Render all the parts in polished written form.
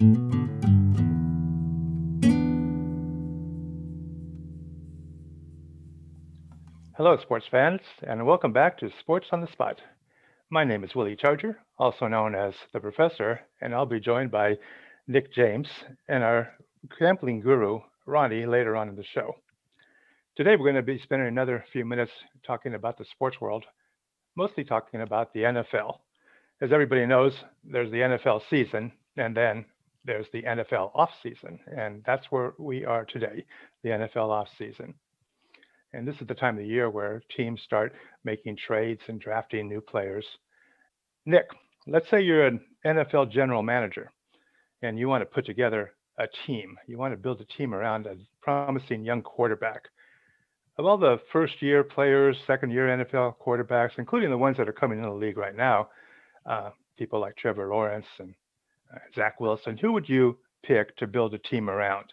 Hello, sports fans, and welcome back to Sports on the Spot. My name is Willie Charger, also known as the Professor, and I'll be joined by Nick James and our gambling guru, Ronnie, later on in the show. Today, we're going to be spending another few minutes talking about the sports world, mostly talking about the NFL. As everybody knows, there's the NFL season, and then there's the NFL off season, and that's where we are today, the NFL off season. And this is the time of the year where teams start making trades and drafting new players. Nick, let's say you're an NFL general manager and you want to put together a team. You want to build a team around a promising young quarterback. Of all the first year players, second year NFL quarterbacks, including the ones that are coming in the league right now, people like Trevor Lawrence and Zach Wilson, who would you pick to build a team around?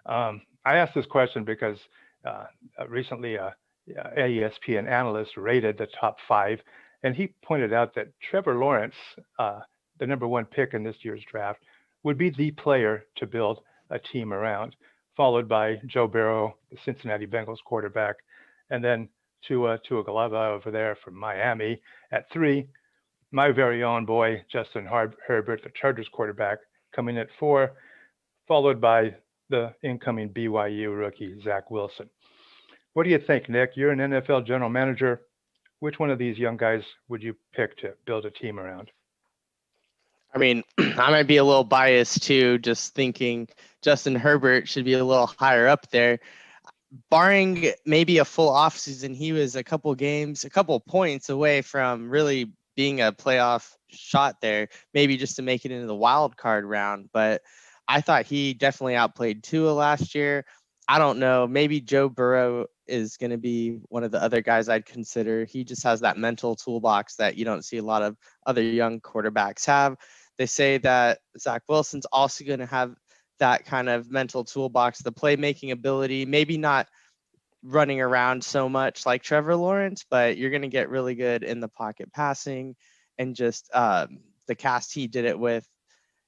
I asked this question because recently a ESPN analyst rated the top five, and he pointed out that Trevor Lawrence, the number one pick in this year's draft, would be the player to build a team around, followed by Joe Burrow, the Cincinnati Bengals quarterback, and then Tua Galava over there from Miami at three. My very own boy Justin Herbert, the Chargers quarterback, coming at four, followed by the incoming BYU rookie Zach Wilson. What do you think, Nick? You're an NFL general manager. Which one of these young guys would you pick to build a team around? I mean, I might be a little biased too, just thinking Justin Herbert should be a little higher up there. Barring maybe a full offseason, he was a couple points away from really being a playoff shot there, maybe just to make it into the wild card round. But I thought he definitely outplayed Tua last year. I don't know. Maybe Joe Burrow is going to be one of the other guys I'd consider. He just has that mental toolbox that you don't see a lot of other young quarterbacks have. They say that Zach Wilson's also going to have that kind of mental toolbox, the playmaking ability, maybe not running around so much like Trevor Lawrence, but you're going to get really good in the pocket passing, and just the cast he did it with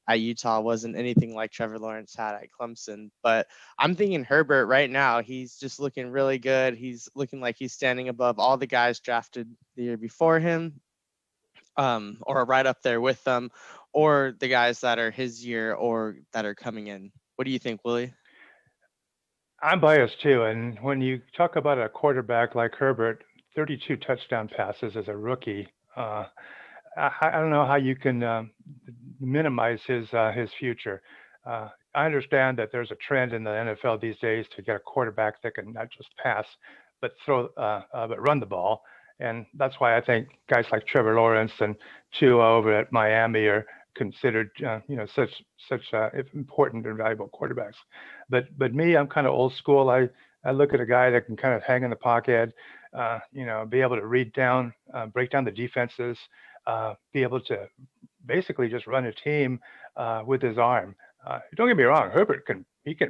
at Utah wasn't anything like Trevor Lawrence had at Clemson. But I'm thinking Herbert right now, he's just looking really good. He's looking like he's standing above all the guys drafted the year before him, or right up there with them, or the guys that are his year or that are coming in. What do you think, Willie? I'm biased too, and when you talk about a quarterback like Herbert, 32 touchdown passes as a rookie, I don't know how you can minimize his future. I understand that there's a trend in the NFL these days to get a quarterback that can not just pass, but but run the ball, and that's why I think guys like Trevor Lawrence and Tua over at Miami are considered, such important and valuable quarterbacks. But me, I'm kind of old school. I look at a guy that can kind of hang in the pocket, be able to break down the defenses, be able to basically just run a team with his arm. Don't get me wrong, Herbert can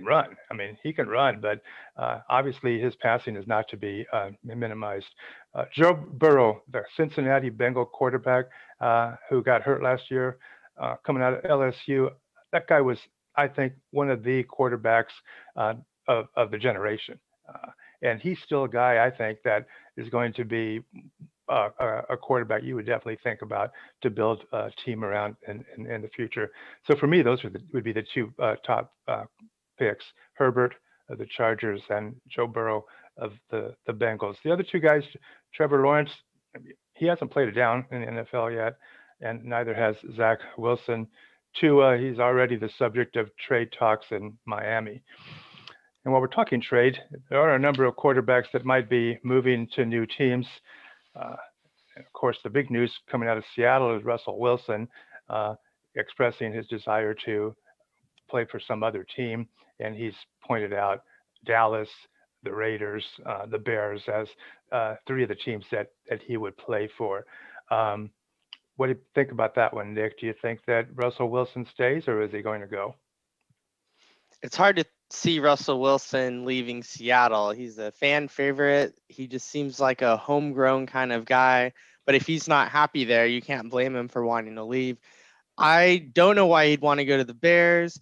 run. I mean, he can run, but obviously his passing is not to be minimized. Joe Burrow, the Cincinnati Bengal quarterback who got hurt last year, coming out of LSU, that guy was, I think, one of the quarterbacks uh, of the generation. And he's still a guy I think that is going to be a quarterback you would definitely think about to build a team around in the future. So for me, those would be the two top picks: Herbert of the Chargers and Joe Burrow of the Bengals. The other two guys, Trevor Lawrence, he hasn't played it down in the NFL yet, and neither has Zach Wilson. Tua, he's already the subject of trade talks in Miami. And while we're talking trade, there are a number of quarterbacks that might be moving to new teams. Uh, and of course, the big news coming out of Seattle is Russell Wilson uh, expressing his desire to play for some other team. And he's pointed out Dallas, the Raiders, the Bears as three of the teams that he would play for. Um, what do you think about that one, Nick? Do you think that Russell Wilson stays or is he going to go? It's hard to see Russell Wilson leaving Seattle. He's a fan favorite. He just seems like a homegrown kind of guy. But if he's not happy there, you can't blame him for wanting to leave. I don't know why he'd want to go to the Bears.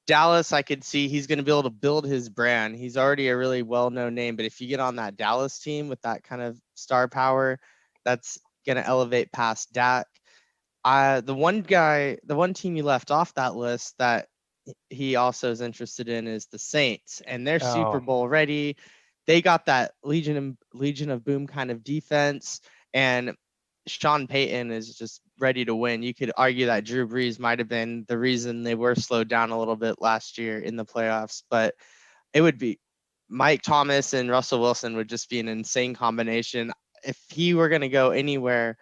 Dallas, I could see he's going to be able to build his brand. He's already a really well-known name, but if you get on that Dallas team with that kind of star power, that's going to elevate past Dak. The one team you left off that list that he also is interested in is the Saints, and they're Super Oh, Bowl ready. They got that Legion of Boom kind of defense, and Sean Payton is just ready to win. You could argue that Drew Brees might have been the reason they were slowed down a little bit last year in the playoffs, but it would be Mike Thomas and Russell Wilson would just be an insane combination. If he were going to go anywhere,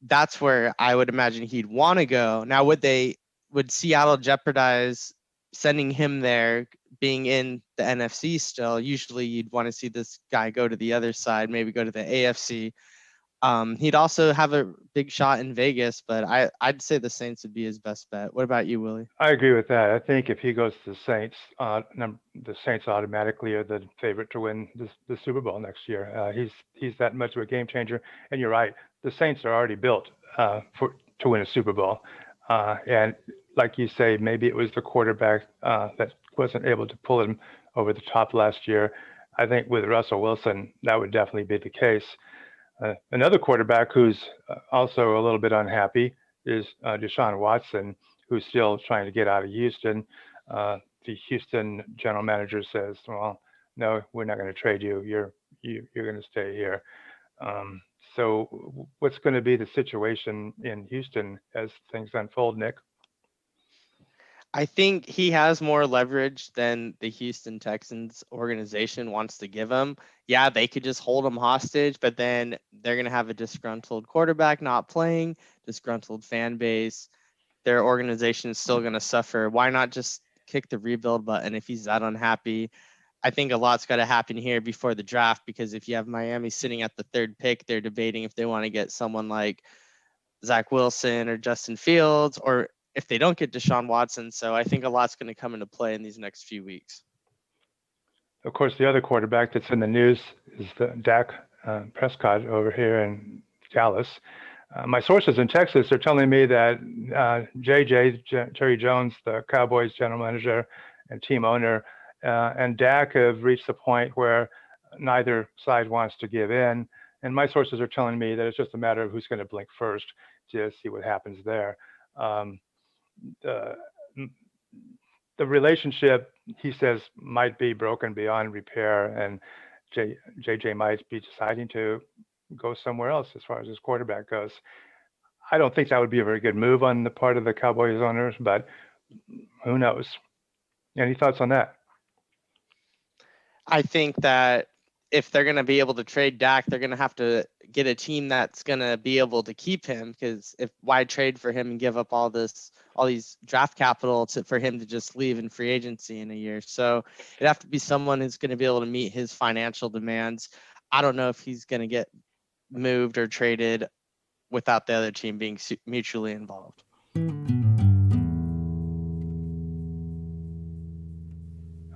that's where I would imagine he'd want to go. Now, would Seattle jeopardize sending him there, being in the NFC still? Usually you'd want to see this guy go to the other side, maybe go to the AFC. He'd also have a big shot in Vegas, but I'd say the Saints would be his best bet. What about you, Willie? I agree with that. I think if he goes to the Saints, the Saints automatically are the favorite to win the Super Bowl next year. He's that much of a game changer. And you're right, the Saints are already built to win a Super Bowl. And like you say, maybe it was the quarterback that wasn't able to pull him over the top last year. I think with Russell Wilson, that would definitely be the case. Another quarterback who's also a little bit unhappy is Deshaun Watson, who's still trying to get out of Houston. The Houston general manager says, "Well, no, we're not going to trade you. You're going to stay here." So, what's going to be the situation in Houston as things unfold, Nick? I think he has more leverage than the Houston Texans organization wants to give him. Yeah, they could just hold him hostage, but then they're going to have a disgruntled quarterback not playing, disgruntled fan base. Their organization is still going to suffer. Why not just kick the rebuild button if he's that unhappy? I think a lot's got to happen here before the draft, because if you have Miami sitting at the third pick, they're debating if they want to get someone like Zach Wilson or Justin Fields, or if they don't get Deshaun Watson. So I think a lot's going to come into play in these next few weeks. Of course, the other quarterback that's in the news is the Dak Prescott over here in Dallas. My sources in Texas are telling me that Jerry Jones, the Cowboys general manager and team owner, and Dak have reached the point where neither side wants to give in. And my sources are telling me that it's just a matter of who's going to blink first to see what happens there. The, the relationship, he says, might be broken beyond repair, and JJ might be deciding to go somewhere else as far as his quarterback goes. I don't think that would be a very good move on the part of the Cowboys owners, but who knows? Any thoughts on that? I think that if they're going to be able to trade Dak, they're going to have to get a team that's going to be able to keep him, because why trade for him and give up all these draft capital for him to just leave in free agency in a year? So it'd have to be someone who's going to be able to meet his financial demands. I don't know if he's going to get moved or traded without the other team being mutually involved.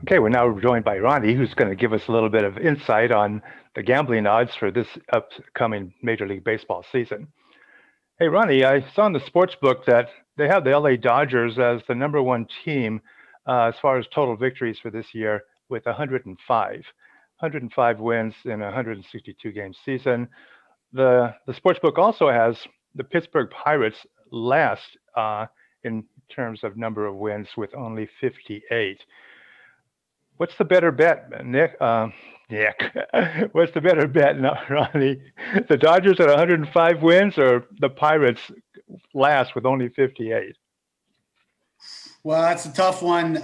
Okay, we're now joined by Ronnie, who's going to give us a little bit of insight on the gambling odds for this upcoming Major League Baseball season. Hey, Ronnie, I saw in the sports book that they have the LA Dodgers as the number one team as far as total victories for this year, with 105 wins in a 162-game season. The sports book also has the Pittsburgh Pirates last in terms of number of wins with only 58. What's the better bet, Nick? What's the better bet, Ronnie? The Dodgers at 105 wins, or the Pirates last with only 58? Well, that's a tough one.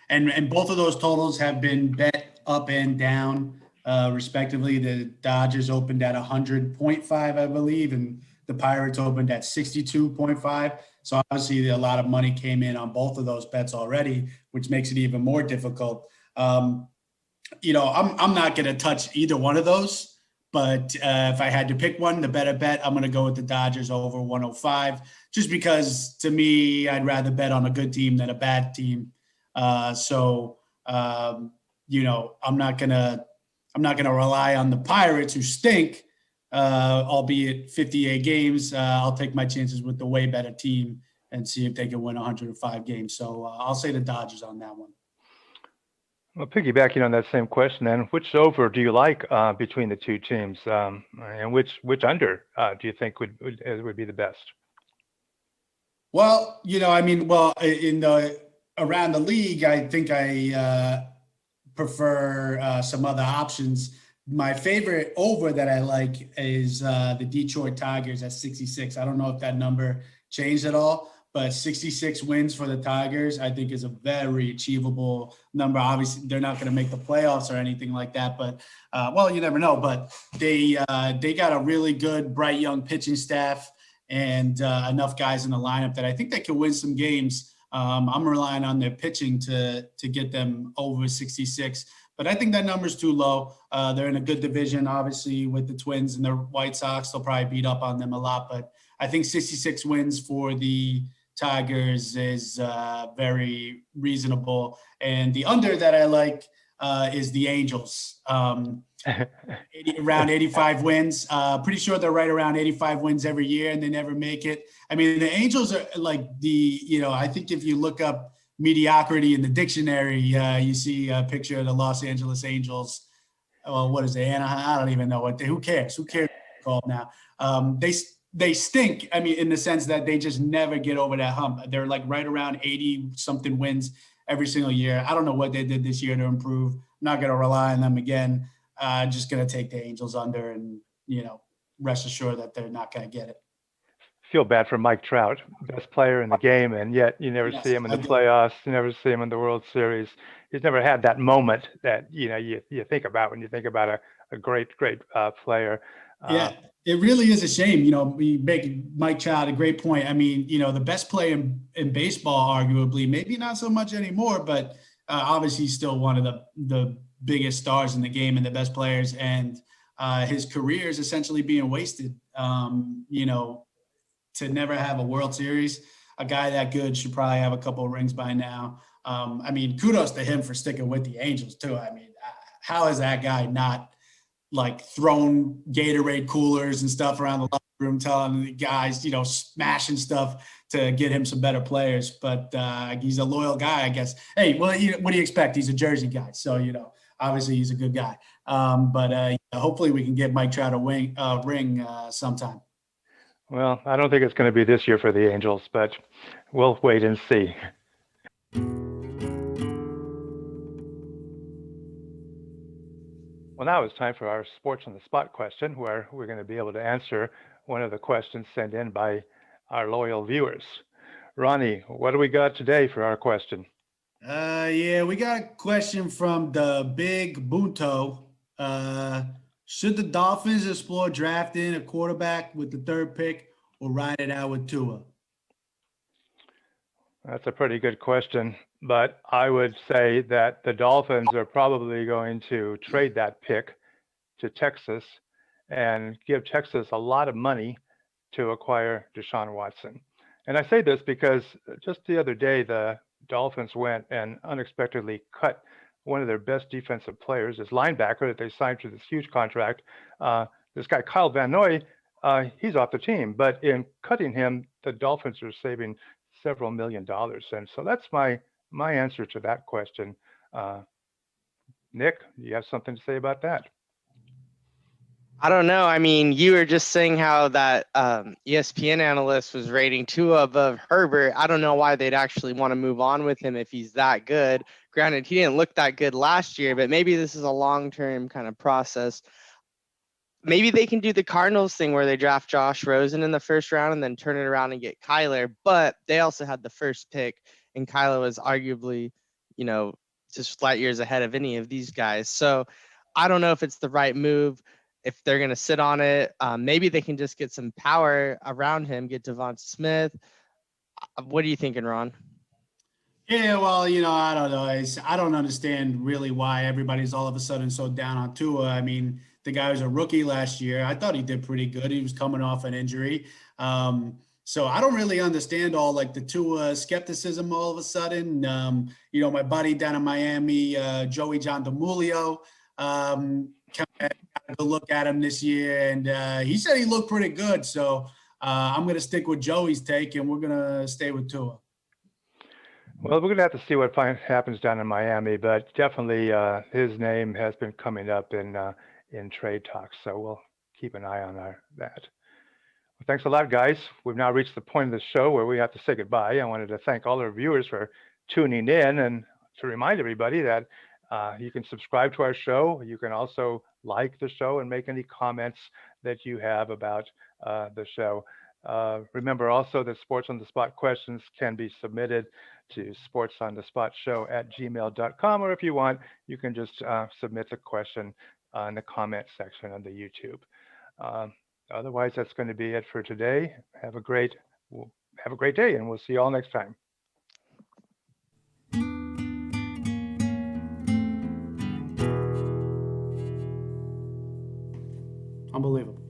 And both of those totals have been bet up and down, respectively. The Dodgers opened at 100.5, I believe, and the Pirates opened at 62.5. So obviously a lot of money came in on both of those bets already, which makes it even more difficult. I'm not going to touch either one of those, but if I had to pick one, the better bet, I'm going to go with the Dodgers over 105, just because to me, I'd rather bet on a good team than a bad team. I'm not going to rely on the Pirates, who stink, albeit 58 games. I'll take my chances with the way better team and see if they can win 105 games. So I'll say the Dodgers on that one. Well, piggybacking on that same question, then, which over do you like between the two teams, and which under do you think would be the best? Well, in the around the league, I think I prefer some other options. My favorite over that I like is the Detroit Tigers at 66. I don't know if that number changed at all, but 66 wins for the Tigers, I think, is a very achievable number. Obviously, they're not going to make the playoffs or anything like that, but you never know. But they got a really good, bright young pitching staff and enough guys in the lineup that I think they can win some games. I'm relying on their pitching to get them over 66. But I think that number's too low. They're in a good division, obviously, with the Twins and the White Sox. They'll probably beat up on them a lot. But I think 66 wins for the Tigers is very reasonable. And the under that I like is the Angels. Around 85 wins. Pretty sure they're right around 85 wins every year, and they never make it. I mean, the Angels are like I think if you look up mediocrity in the dictionary, you see a picture of the Los Angeles Angels. Well, what is it? Anaheim? I don't even know who cares? Who cares what they're called now? They stink. I mean, in the sense that they just never get over that hump. They're like right around 80 something wins every single year. I don't know what they did this year to improve. I'm not going to rely on them again. Just going to take the Angels under and, rest assured that they're not going to get it. Feel bad for Mike Trout, best player in the game, and yet you never see him in the playoffs. You never see him in the World Series. He's never had that moment that you think about when you think about a great player. Yeah, it really is a shame. We make Mike Trout a great point. I mean, the best player in baseball, arguably, maybe not so much anymore, but obviously he's still one of the biggest stars in the game and the best players. And his career is essentially being wasted. To never have a World Series, a guy that good should probably have a couple of rings by now. I mean, kudos to him for sticking with the Angels too. I mean, how is that guy not like throwing Gatorade coolers and stuff around the locker room, telling the guys, smashing stuff to get him some better players? But he's a loyal guy, I guess. Hey, well, what do you expect? He's a Jersey guy, so obviously he's a good guy. But hopefully we can get Mike Trout a ring sometime. Well, I don't think it's going to be this year for the Angels, but we'll wait and see. Well, now it's time for our Sports on the Spot question, where we're going to be able to answer one of the questions sent in by our loyal viewers. Ronnie, what do we got today for our question? We got a question from the Big Bunto. Should the Dolphins explore drafting a quarterback with the third pick or ride it out with Tua? That's a pretty good question, but I would say that the Dolphins are probably going to trade that pick to Texas and give Texas a lot of money to acquire Deshaun Watson. And I say this because just the other day, the Dolphins went and unexpectedly cut one of their best defensive players, this linebacker that they signed to this huge contract. This guy, Kyle Van Noy, he's off the team. But in cutting him, the Dolphins are saving several $1 million. And so that's my answer to that question. Nick, do you have something to say about that? I don't know. I mean, you were just saying how that ESPN analyst was rating Tua above Herbert. I don't know why they'd actually want to move on with him if he's that good. Granted, he didn't look that good last year, but maybe this is a long-term kind of process. Maybe they can do the Cardinals thing where they draft Josh Rosen in the first round and then turn it around and get Kyler. But they also had the first pick, and Kyler was arguably, just light years ahead of any of these guys. So I don't know if it's the right move. If they're going to sit on it, maybe they can just get some power around him, get Devonta Smith. What are you thinking, Ron? Yeah, well, I don't know. I don't understand really why everybody's all of a sudden so down on Tua. I mean, the guy was a rookie last year. I thought he did pretty good. He was coming off an injury. So I don't really understand all like the Tua skepticism all of a sudden. My buddy down in Miami, Joey John DeMulio, had a look at him this year, and he said he looked pretty good. So I'm going to stick with Joey's take, and we're going to stay with Tua. Well, we're going to have to see what happens down in Miami, but definitely his name has been coming up in trade talks. So we'll keep an eye on that. Well, thanks a lot, guys. We've now reached the point of the show where we have to say goodbye. I wanted to thank all our viewers for tuning in and to remind everybody that you can subscribe to our show. You can also like the show and make any comments that you have about the show. Remember also that Sports on the Spot questions can be submitted to sportsonthespotshow@gmail.com, or if you want, you can just submit the question in the comment section on the YouTube. Otherwise, that's going to be it for today. Have a great day, and we'll see you all next time. Unbelievable.